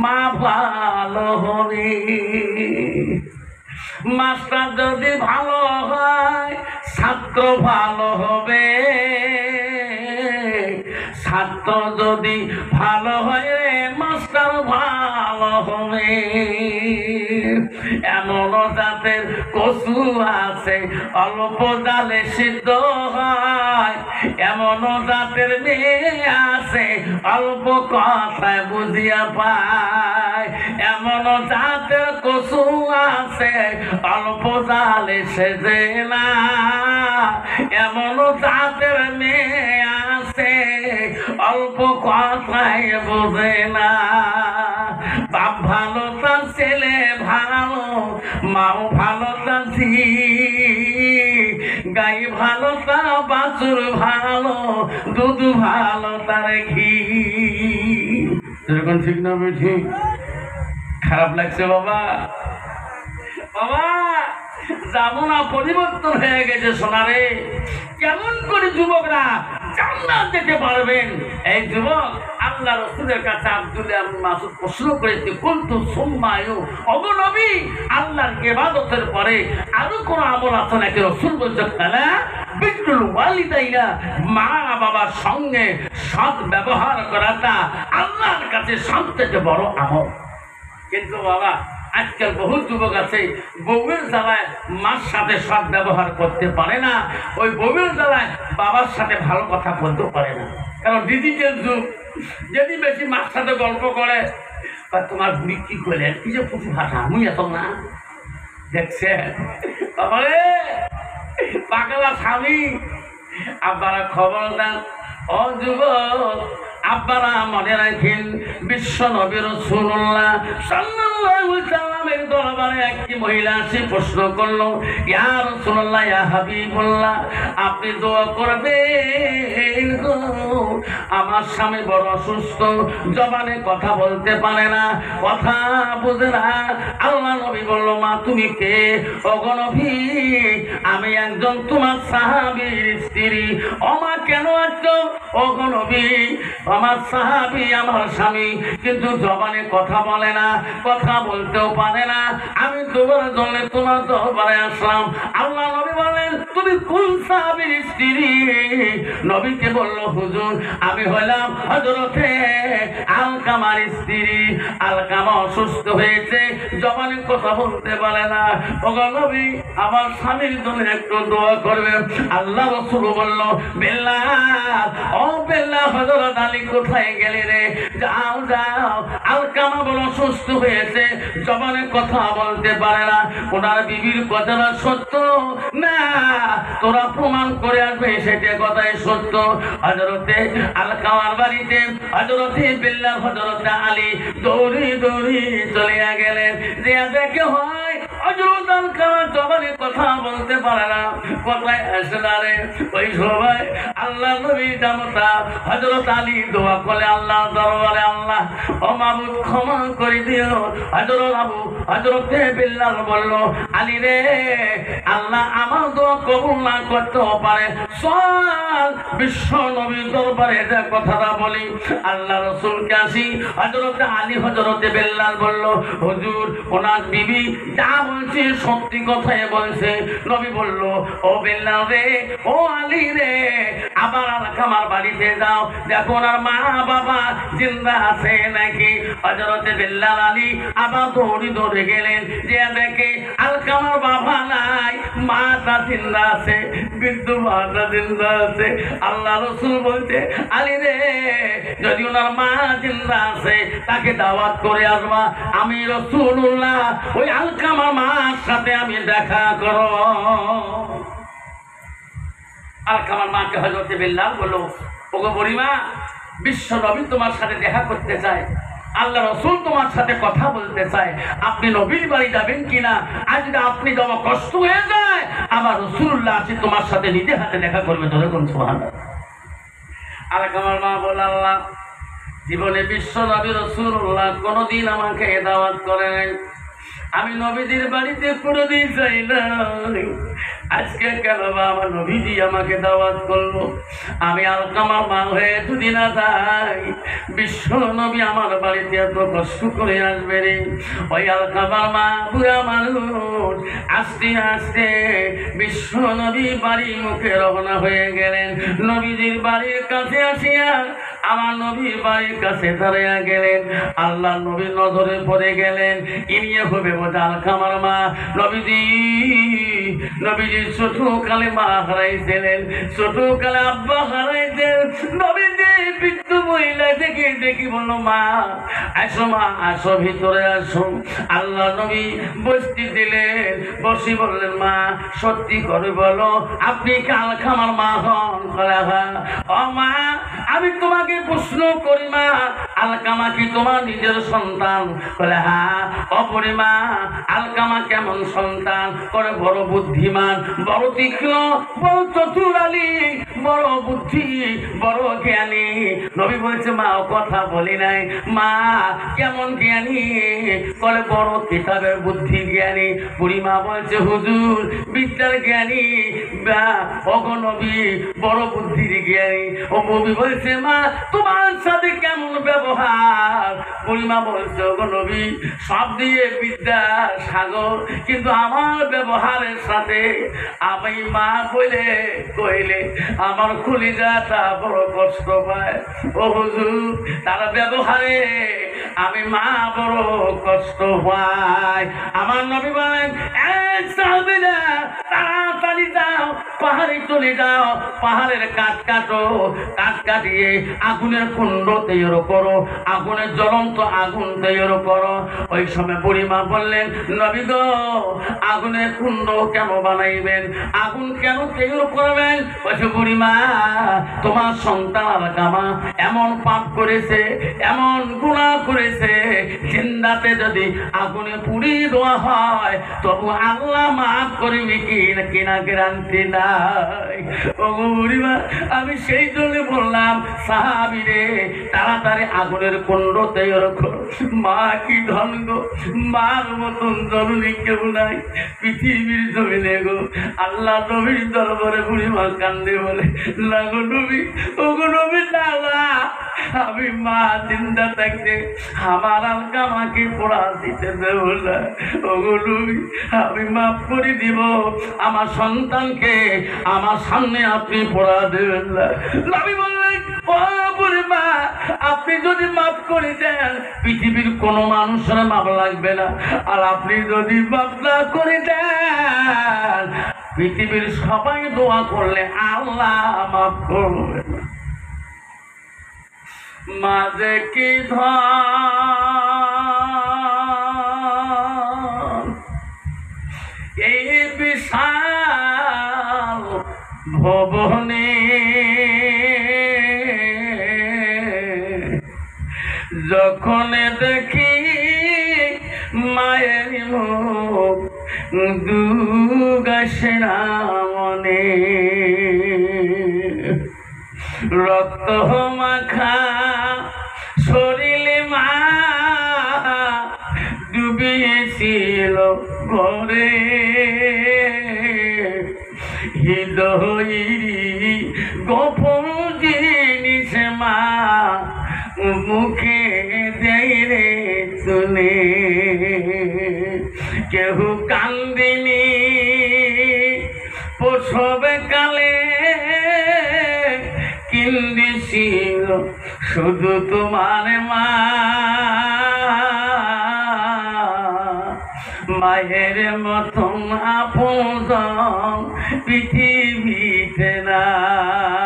S1: মা ভালো হবে, মাস্টার যদি ভালো হয় ছাত্র ভালো হবে, ছাত্র যদি ভালো হয় রে মাস্টার ভালো হবে। এমন জাতের কচু আছে অল্প জালে সিদ্ধ হয়, এমন জাতের মেয়ে আছে অল্প কথায় বুঝিয়া পায়, এমন জাতের কচু আছে অল্প জালে সেজে না, এমন জাতের মেয়ে আছে অল্প কথায় বোঝে না। বাপ ভালো তার ছেলে ভালো, মাও ভালো তার ঝি, গাই ভালো তার বাছুর ভালো, দুধ ভালো তার ঘি। এরকম ঠিক না বুঝি? খারাপ লাগছে বাবা? বাবা জামানা পরিবর্তন হয়ে গেছে সোনারে। কেমন করে যুবকরা জান্নাত যেতে পারবেন? এই যুবক আল্লাহ রাসূলের কাছে আব্দুল্লাহ ইবনে মাসউদ প্রশ্ন করেছে কুনতু সুম্মায়ু অবনবী আল্লাহর ইবাদতের পরে আরো কোন আমল আছে নাকি? রাসূল বলছে কালা বিরুল ওয়ালিদাইনা, মা বাবার সঙ্গে সৎ ব্যবহার করাটা আল্লাহর কাছে সবথেকে বড় আমল। কিন্তু বাবা আজকাল বহু যুবক আছে বউয়ের জ্বালায় মার সাথে সৎ ব্যবহার করতে পারে না, ওই বউয়ের জ্বালায় বাবার সাথে ভালো কথা বলতেও পারে না। কারণ ডিজিটাল যুগ, যদি বেশি মার সাথে গল্প করে বা তোমার বুড়ি কি করলেন কি যে পুঁথি ভাষা মুই এত না দেখছে তারপরে পাগলা স্বামী আব্বারা খবর দেন ও যুবক আব্বারা মনে রাখেন বিশ্ব নবী রাসূলুল্লাহ সাল্লাল্লাহু আলাইহি ওয়াসাল্লামের দরবারে একটি মহিলা এসে প্রশ্ন করলো ইয়া রাসূলুল্লাহ ইয়া হাবিবুল্লাহ আপনি দোয়া করবেন গো, আমার স্বামী বড় অসুস্থ, জবানে কথা বলতে পারে না, কথা বুঝে না। আল্লাহ নবী বলল মা তুমি কে? ওগো নবী আমি একজন তোমার সাহাবীর স্ত্রী। ও মা কেন আসছো? ওগো নবী আমার সাহাবী আমার স্বামী কিন্তু জবানে কথা বলে না, কথা কথা বলতেও পারে না, আমি তোমার জন্য তোমার দরবারে আসলাম। আল্লাহ নবী বলেন, তুমি কোন সাহাবীর স্ত্রী? নবীকে বলল, হুজুর আমি হলাম হযরতে আলকামার স্ত্রী। আলকামা অসুস্থ হয়েছে, জবানে কথা বলতে পারে না। ওগো নবী, আমার স্বামীর জন্য একটু দোয়া করবেন। আল্লাহ রাসূল বলল, বেল্লাল, ও বেল্লাল, হযরত আলী কোথায় গেলে রে? যাও যাও, আলকামা বড় অসুস্থ হয়েছে, জবানে কথা বলতে পারে না। ওনার বিবির কথাটা সত্য না, তোরা প্রমাণ করে আসবে সেটা কথাই সত্য। হযরতে আলকামার বাড়িতে হযরতে বেল্লাল, হযরতে আলী দৌড়ি দৌড়ি চলে গেলেন। যে দেখে হয় হযরত আলকামা জবানে কথা বলতে পারে না, কথায় আসে না রে। ওই সময় আল্লাহ নবী জানতা হযরত আলী দোয়া করে আল্লাহ দরবারে, আল্লাহ ও মাবুদ ক্ষমা করে দিও। হযরতে বেল্লাল বলল, আলী রে, আল্লাহ আমার দোয়া কবুল না করতেও পারে, চল বিশ্ব নবীর দরবারে যে কথাটা বলি। আল্লাহ রাসূলকে আসি হযরতে আলী, হযরতে বেল্লাল বলল, হুজুর ওনার বিবি যা বলছে সত্যি কথাই বলছে। নবী বলল, ও বেল্লাল রে, ও আলী রে, আবার আলকামার বাড়িতে যাও, দেখো ওনার মা বাবা জিন্দা আছে নাকি। হযরতে বেল্লাল আলী আবার দৌড়ি দৌড়ে গেলেন, যে দেখে আলকামার বাবা নাই, মাটা জিন্দা আছে, বৃদ্ধ মাটা জিন্দা আছে। আল্লাহ রাসূল বলছে, আলী রে, যদি ওনার মা জিন্দা আছে তাকে দাওয়াত করে আসবা, আমি রাসূলুল্লাহ ওই আলকামার মার সাথে আমি দেখা করো। আলকামার মাকে হযরতে বেল্লাল বলল, ওগো বুড়িমা, বিশ্ব নবী তোমার সাথে দেখা করতে চায়, আল্লাহ রাসূল তোমার সাথে কথা বলতে চায়, আপনি নবীর বাড়ি যাবেন কিনা? আর যদি আপনি যাওয়া কষ্ট হয়ে যায়, আমার রাসূলুল্লাহ আছে তোমার সাথে নিজে হাতে দেখা করবে। ধরে সুবহানাল্লাহ। আলকামার মা বলল, আল্লাহ, জীবনে বিশ্ব নবী রাসূলুল্লাহ কোনোদিন আমাকে দাওয়াত করে নাই, আমি নবীদের বাড়িতে কোনোদিন যাই নাই, আজকে কেন বা আমার নবীজি আমাকে দাওয়াত করলো? আমি আলকামার মা হয়ে যদি না যাই, বিশ্ব নবী আমার বাড়িতে এত কষ্ট করে আসবে রে। ওই আলকামার মা বুড়া মানুষ আস্তে আস্তে বিশ্ব নবী বাড়ির মুখে রওনা হয়ে গেলেন। নবীজির বাড়ির কাছে আসিয়া আমার নবীর বাড়ির কাছে দাঁড়িয়ে গেলেন। আল্লাহ নবীর নজরে পড়ে গেলেন, ইনিয়ে হবে বোঝা আলকামার মা। নবীজি ছোটকালে মা হারাইছিলেন, ছোটকালে আব্বা হারাইছেন। নবীজি বৃদ্ধ মহিলা দেখি বললো, মা আসো, মা আসো, ভিতরে আসো। আল্লাহ নবী বসতে দিলেন, বসি বললেন, মা সত্যি করে বলো, আপনি কি আলকামার মা হন? ও মা, আমি তোমাকে প্রশ্ন করি, মা আলকামা কি তোমার নিজের সন্তান? বলে হ্যাঁ। অপরিমা, আলকামা কেমন সন্তান? করে বড় বুদ্ধিমান, বড় তীক্ষ্ণ, বড় চতুরালী, বড় বুদ্ধি, বড় জ্ঞানী। নবী বলছে, মা কথা বলি নাই, মা কেমন জ্ঞানী? করে বড় কিতাবের বুদ্ধি জ্ঞানী। বুড়িমা বলছে, হুজুর বিদ্যার জ্ঞানী, ওগো নবী বড় বুদ্ধির জ্ঞানী। ও নবী বলছে, মা তোমার সাথে কেমন ব্যবহার? বুড়িমা বলছে, ওগো নবী সব দিয়ে বিদ্যা সাগর, কিন্তু আমার ব্যবহারের সাথে আমি মা বলে কইলে আমার কলিজাটা বড় কষ্ট পায়। ও হুজুর, তার ব্যবহারে আমি মা বড় কষ্ট পাই। আমার নবী বলেন, তাড়াতাড়ি যাও, পাহাড়ে চলে যাও, পাহাড়ের কাঠ কাটো, কাঠ কাটিয়ে আগুনের কুণ্ড তৈরি করো, আগুনের জ্বলন্ত আগুন তৈরি করো। ওই সময় বুড়িমা বললেন, নবী গো, আগুনের কুণ্ড কেন বানাইবেন? আগুন কেন তৈরি করবেন? বলছে, বুড়িমা তোমার সন্তান আলকামা এমন পাপ করেছে, এমন গুনাহ করেছে, জিন্দাতে যদি আগুনে পুড়িয়ে দেওয়া হয় তবু আল্লাহ মাফ করবি কিনা গ্যারান্টি নাই। ও বুড়িমা, আমি সেই জন্য বললাম, সাহাবী রে তাড়াতাড়ি আগুনের কুণ্ড তৈরি করো, মা কি ধন গো, মার মতন জননী কেউ নাই পৃথিবীর জমিনে গো। আল্লাহ নবীর দরবারে বুড়িমা কান্দে বলে, না গো নবী, ও গো নবী, না না, আমি মা চিন্তা থাকতে আমার আলকা আমাকে পড়া দিতে দেব না। ও গো নবী, আমি মাফ করে দিব, আমার সন্তানকে আমার সামনে আপনি পড়া দেবেন না। নবী বললেন, ও বুড়িমা, আপনি যদি মাফ করে দেন পৃথিবীর কোনো মানুষের মাপ লাগবে না, আর আপনি যদি মাফ না করে দেন পৃথিবীর সবাই দোয়া করলে আল্লাহ মাফ করবে না। মাঝে কি ধন এই বিশাল ভবনে, যখন দেখি মায়ের মুখ দুঃখ আসে না মনে, রক্ত মাখা শরীরে মা ডুবিয়েছিল ঘরে, হৃদয়েরই গোপন জিনিস মা মুখে দেয় রে শুনে। কেহ কান্দিনি প্রসবে কালে, কিন্দিছিল শুধু তোমার মা। মায়ের মতন আপন পৃথিবীতে নাই।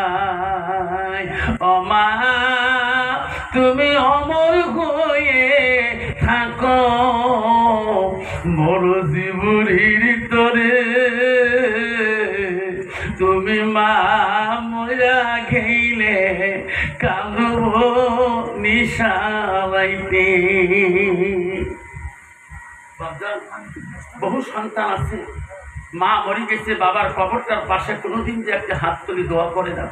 S1: ও মা, তুমি অমর হয়ে থাকো বড় জীবনীর তরে, তুমি মা মরা খেলে কাঁদব নিশালাইতে। বহু সন্তান আছে মা মরে গেছে, বাবার কবরটার পাশে কোনোদিন যে একটা হাত তুলি দোয়া করে না।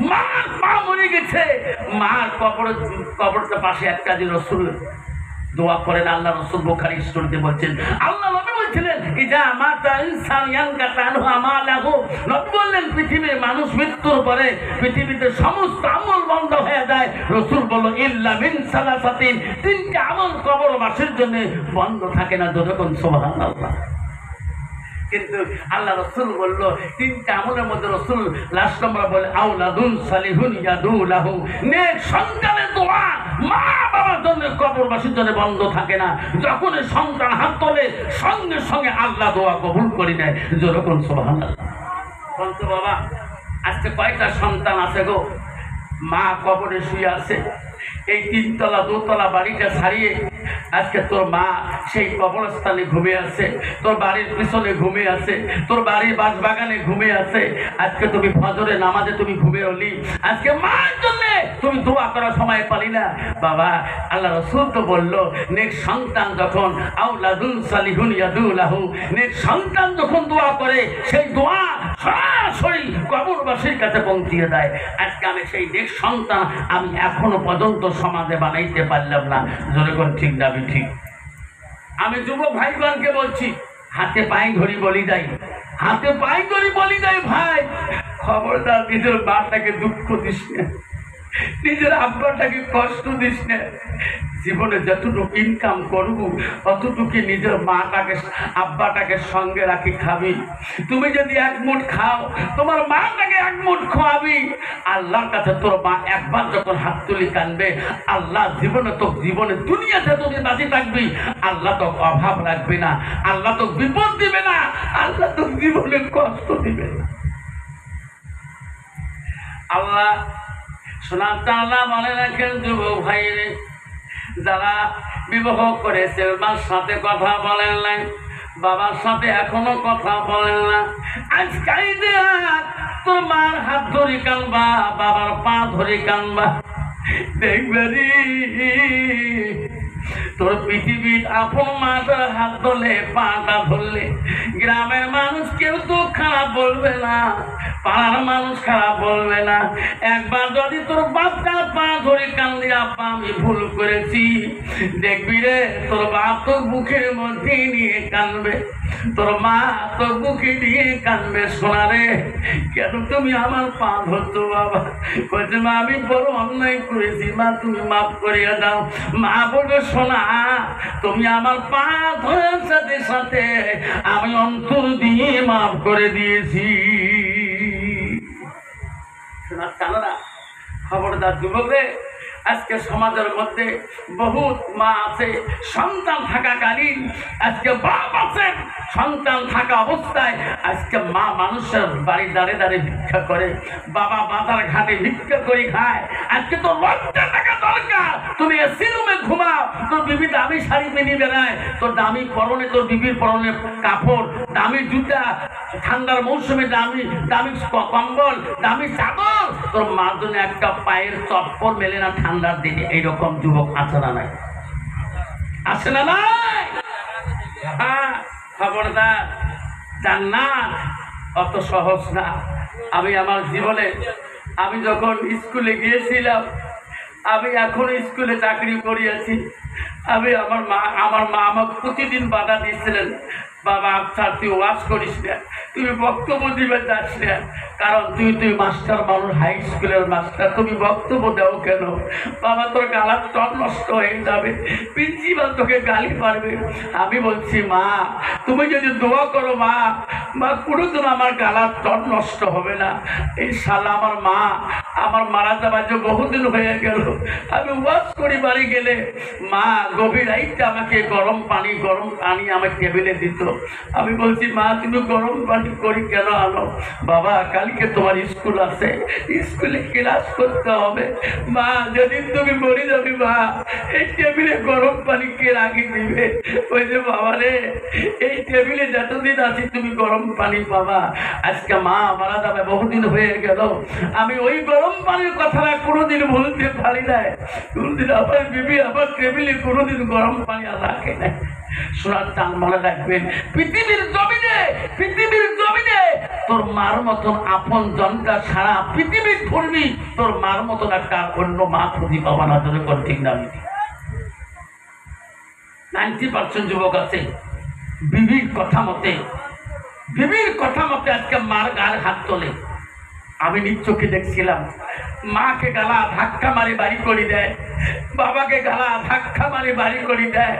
S1: মা মরে গেছে, মার কবরটার পাশে একটা দিন রসুল দোয়া করেন। আল্লাহ রসুল বুখারী স্টোরিতে বলছেন, আল্লাহ নবী বলছিলেন, ইজা মাতা ইনসান ইয়ানকাতা আনহু আমালুহু। নবী বললেন, পৃথিবীর মানুষ মৃত্যুর পরে পৃথিবীতে সমস্ত আমল বন্ধ হয়ে যায়। রসুল বলল, ইল্লা মিন সালাসাতিন, তিনটা আমল কবরবাসীর জন্য বন্ধ থাকে না। যখন সুবহানাল্লাহ। কিন্তু আল্লাহ রসুল বলল তিনটা আমলের মধ্যে রসুল লাস্ট নম্বর বলে, আওলাদুন সালিহুন ইয়াদু লাহু, নেক সন্তানের দোয়া মা বাবার জন্য কবরবাসীর জন্য বন্ধ থাকে না। যখন সন্তান হাত তোলে সঙ্গে সঙ্গে আল্লাহ দোয়া কবুল করে নেয়। যেরকম সুবহানাল্লাহ। বলতো বাবা, আজকে কয়টা সন্তান আছে গো, মা কবরে শুয়ে আছে। এই তিনতলা দোতলা বাড়িটা ছাড়িয়ে আজকে তোর মা সেই কবরস্থানে ঘুমে আছে, তোর বাড়ির পিছনে ঘুমে আছে, তোর বাড়ির বাগানে ঘুমে আছে। আজকে তুমি ফজরে নামাজে তুমি ঘুমে হলি, আজকে মার জন্য তুমি দোয়া করার সময় পালি না। বাবা, আল্লাহ রসুল তো বললো, নেক সন্তান যখন আওলাদুন সালিহুন ইয়াদু লাহু, নেক সন্তান যখন দোয়া করে সেই দোয়া সরাসরি কবরবাসীর কাছে পৌঁছিয়ে দেয়। আজকে আমি সেই নেক সন্তান আমি এখনো পর্যন্ত সমাজে বানাইতে পারলাম না। যেরকম ঠিক না ঠিক। আমি যুবক ভাইগণকে বলছি, হাতে পায়ে ধরি বলি যাই, হাতে পায়ে ধরি বলি যাই, ভাই খবরদার নিজের বাপটাকে দুঃখ দিস না, নিজের আব্বাটাকে কষ্ট দিস না। জীবনে যতটুকু ইনকাম করব অতটুকু নিজের মাটাকে আব্বাটাকে সঙ্গে রাখি খাবি। তুমি যদি এক মুঠ খাও তোমার মাটাকে এক মুঠ খাওয়াবি। আল্লাহর কাছে তোর মা একবার যখন হাত তুলি কানবে, আল্লাহ জীবনে দুনিয়াতে তুমি বাঁচে থাকবি, আল্লাহ তো অভাব রাখবে না, আল্লাহ তো বিপদ দিবে না, আল্লাহ তো জীবনে কষ্ট দিবে না। আল্লাহ শোনার আল্লাহ মনে রাখেন যুবক ভাইরে, যারা বিবাহ করেছে মার সাথে কথা বলেন নাই, বাবার সাথে এখনো কথা বলেন না, আজকাই যে তোর মার হাত ধরে কানবা, বাবার পা ধরে কানবা, দেখবে তোর পৃথিবীর আপন মাটার হাত ধরলে পাটা ধরলে গ্রামের মানুষ কেউ তো খারাপ বলবে না, পাড়ার মানুষ খারাপ বলবে না। একবার যদি তোর বাপটা পা ধরে কান্দি, আপা আমি ভুল করেছি, দেখবি রে তোর বাপ তোর বুকের মধ্যে নিয়ে কানবে, তোর মা তোর বুকে নিয়ে কানবে, শোনা রে কেন তুমি আমার পা ধরছো বাবা? বলছে মা আমি বড় অন্যায় করেছি, মা তুমি মাফ করিয়া দাও। মা বলবে শোনা তুমি আমার পা ধরার সাথে সাথে আমি অন্তর দিয়ে মাফ করে দিয়েছি। শোনা কানারা খবরদার যুবক রে, আজকে সমাজের মধ্যে বহুত মা আছে সন্তান থাকাকালীন, আজকে বাপ আছে সন্তান থাকা অবস্থায়, আজকে মা মানুষের বাড়ি দাঁড়ে দাঁড়িয়ে ভিক্ষা করে, বাবা বাজার ঘাটে ভিক্ষা করে খায়। আজকে তো লজ্জা টাকা দরকার, তুমি এসি রুমে ঘুমাও, তোর বিবি দামি শাড়ি পেনিয়ে বেড়ায়, তোর দামি পরনে, তোর বিবির পরনে কাপড়, দামি জুতা, ঠান্ডার মৌসুমে দামি দামি কম্বল, দামি চাদর, তোর মার জন্য একটা পায়ের চপ্পল মেলে না ঠান্ডার দিনে। এইরকম যুবক আছে না নাই? আছে না নাই? হ্যাঁ, খবরদার, জান্নাত অত সহজ না। আমি আমার জীবনে, আমি যখন স্কুলে গিয়েছিলাম, আমি এখন স্কুলে চাকরি করিয়াছি, আমি আমার মা আমাকে প্রতিদিন বাধা দিয়েছিলেন, বাবা আচ্ছা তুই ওয়াজ করিস না, তুমি বক্তব্য দিবে যাস না, কারণ তুই মাস্টার মানুষ, হাই স্কুলের মাস্টার, তুমি বক্তব্য দাও কেন? বাবা তোর গালার টন নষ্ট হয়ে যাবে, প্রিন্সিপাল তোকে গালি পারবে। আমি বলছি মা তুমি যদি দোয়া করো মা, কোনোদিন আমার গালার টন নষ্ট হবে না ইনশাআল্লাহ। আমার মারা যাবার যে বহুদিন হয়ে গেল, আমি ওয়াজ করি বাড়ি গেলে মা গভীর রাইতে আমাকে গরম পানি আমার টেবিলে দিত। আমি বলছি মা তুমি গরম পানি করি কেন আনো? বাবা কালকে তোমার স্কুল আছে, স্কুলে ক্লাস করতে হবে। মা যেদিন তুমি মরে যাবে মা, এই টেবিলে গরম পানি কে রাখি দিবে? ওই যে বাবা রে, এই টেবিলে যতদিন আছি তুমি গরম পানি পাবা। আজকে মা মারা যাবে বহুদিন হয়ে গেল, আমি ওই গরম পানির কথাটা কোনোদিন বলতে পারি নাই। কোনদিন আমার বিবি আমার টেবিলে কোনোদিন গরম পানি আর রাখে নাই। শোনার টান মনে রাখবেন, পৃথিবীর জমিনে তোর মার মতন আপন জনটা সারা পৃথিবীর ধর্মী, তোর মার মতন একটা অন্য মা খুঁজি পাবা না। তোর ঠিক না, 90% যুবক আছে বিবির কথা মতে আজকে মার গায়ে হাত তোলে। আমি নিজ চোখে দেখছিলাম, মাকে গালা ধাক্কা মারি বাড়ি করে দেয়, বাবাকে গালা ধাক্কা মারি বাড়ি করে দেয়।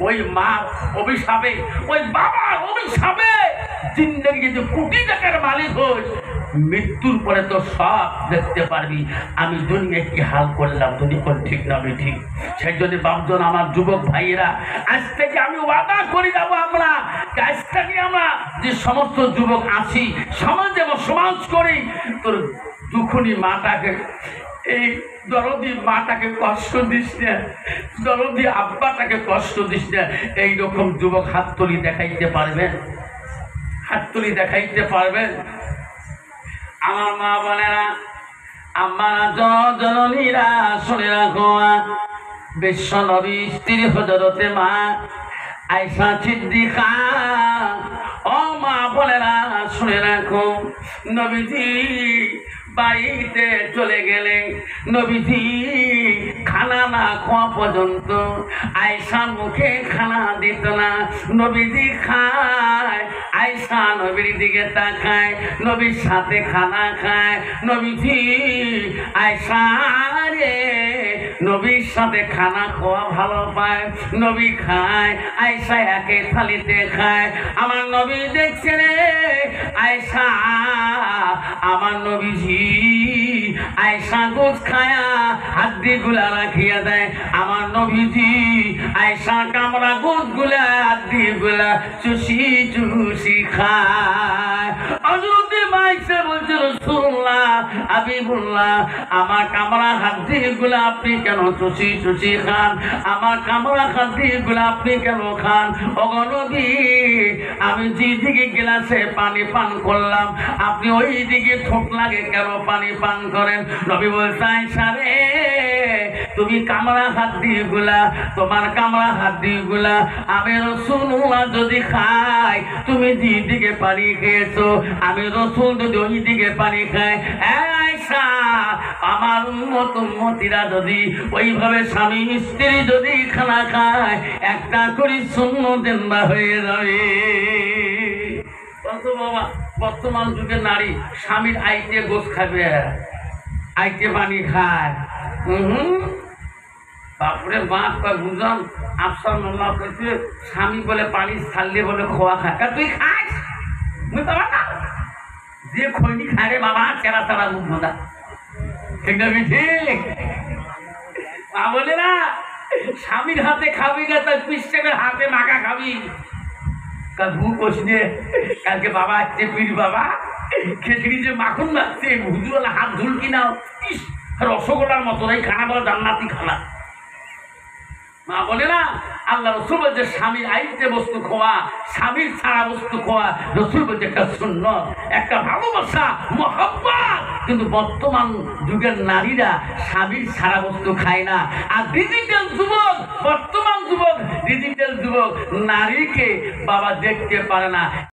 S1: ওই মার অভিশাপে, ওই বাবার অভিশাপে জিন্দেগি যে কোটি টাকার মালিক হোস, মৃত্যুর পরে তো সব দেখতে পারবি আমি দুনিয়া কি হাল করলাম। তুমি কোন ঠিক না আমি ঠিক? সেই জন্য বাপজন আমার যুবক ভাইয়েরা, আজ থেকে আমি ওয়াদা করে যাবো, আমরা আজ থেকে আমরা যে সমস্ত যুবক আছি সমাজে বসবাস করি, তোর দুখুনি মাটাকে, এই দরদি মাটাকে কষ্ট দিস না, দরদি আব্বাটাকে কষ্ট দিস না। এইরকম যুবক হাততালি দেখাইতে পারবেন? হাততালি দেখাইতে পারবেন? আমার মা বোনেরা, আমার জননীরা শুনে রাখো, বিশ্ব নবী স্ত্রী হযরতে মা আয়েশা সিদ্দিকা, ও মা বোনেরা শুনে রাখো, নবীজি বাড়িতে চলে গেলে নবীজি খানা না খাওয়া পর্যন্ত আয়েশা মুখে খানা দিত না। নবীজি খায়, আয়েশা নবীর দিকে তাকায়, নবীর সাথে খানা খায়। নবীজি আয়েশা রে নবীর সাথে খানা খাওয়া ভালো পায়, নবী খায়, আয়েশা একে থালিতে খায়। আমার নবী দেখছে রে আয়েশা, আমার নবীজি আয়েশা গোছ খায়া হাড্ডি গুলা রাখিয়া দেয়। আমার নবীজি আয়েশা কামড়া গোছ গুলা হাড্ডি গুলা চুষি খায়। হযরত মাইসা বলছে রাসূলুল্লাহ হাবিবুল্লাহ, আমার কামড়া হাড্ডি গুলা আপনি কেন চুষি খান? আমার কামড়া হাড্ডি গুলা আপনি কেন খান? ওগো নবী, আমি যেদিকে গ্লাসে পানি পান করলাম আপনি ওই দিকে ঠোঁট লাগে কেন পানি পান করেন? নবী বলছে আয়েশা রে, তুমি কামড়া হাত দিয়ে গুলা, তোমার কামড়া হাত দিয়ে গুলা আমি রাসূলুল্লাহ যদি খাই, তুমি দিকে পানি খেয়েছো, আমি রাসূল যদি ওই দিকে পানি খাই, আয়েশা আমার উম্মত উম্মতিরা যদি ওইভাবে স্বামী স্ত্রী যদি খানা খায়, একটা করে সুন্নত জিন্দা হয়ে যাবে। বাবা বর্তমান যুগের নারী স্বামীর আইতে গোশ খাবে, আইতে পানি খায়। বাপরে বাপ বুঝলাম আফসার মোল্লা করছে স্বামী বলে পানি ছাড়লে বলে খোয়া খায়, তুই খাস বুঝতে পার না, যে খৈনি খায় রে বাবা চেরা চেরা মুখ ধোঁধা, ঠিক না? ঠিক বলে না স্বামীর হাতে খাবি না, তার পিস্টেমের হাতে মাখা খাবি। ভুক বসনে কালকে বাবা আসছে, পীর বাবা খিচড়ি যে মাখন লাগছে, হুজুরওয়ালা হাত ঝুলকি নাও, ইস রসগোল্লার মতো এই খানা বলে জান্নাতি খানা। মা বলে না আল্লাহ রসুল বলছে স্বামীর আইতে বস্তু খোয়া, স্বামীর ছাড়া বস্তু খোয়া, রসুল বলছে একটা সুন্নত, একটা ভালোবাসা, মহব্বত। কিন্তু বর্তমান যুগের নারীরা স্বামীর ছাড়া বস্তু খায় না। আর ডিজিটাল যুবক, বর্তমান যুবক ডিজিটাল যুবক নারীকে বাবা দেখতে পারে না।